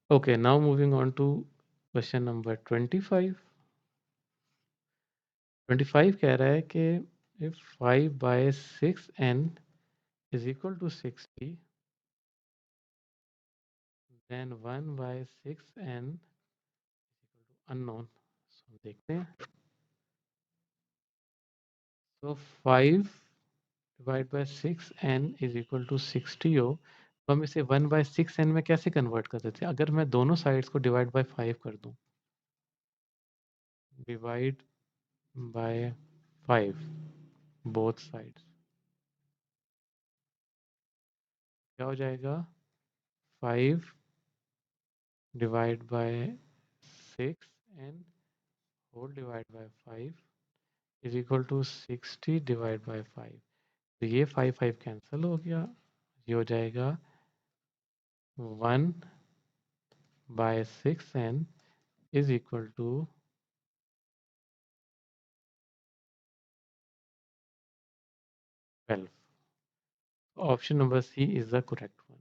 Okay, now moving on to question number 25. 25 कह रहा है कि if 5 by 6n is equal to 60, then 1 by 6n unknown. So देखते हैं. So 5 divided by 6n is equal to 60 हो, तो हम इसे 1 by 6n में कैसे कन्वर्ट कर देते हैं? अगर मैं दोनों साइड्स को डिवाइड बाय 5 कर दूं, डिवाइड बाय 5 बोथ साइड्स, क्या हो जाएगा? 5 divide by 6n whole divide by 5 is equal to 60 divide by 5. तो ये 5 कैंसिल हो गया, ये हो जाएगा 1 by 6n is equal to 12. Option number C is the correct one.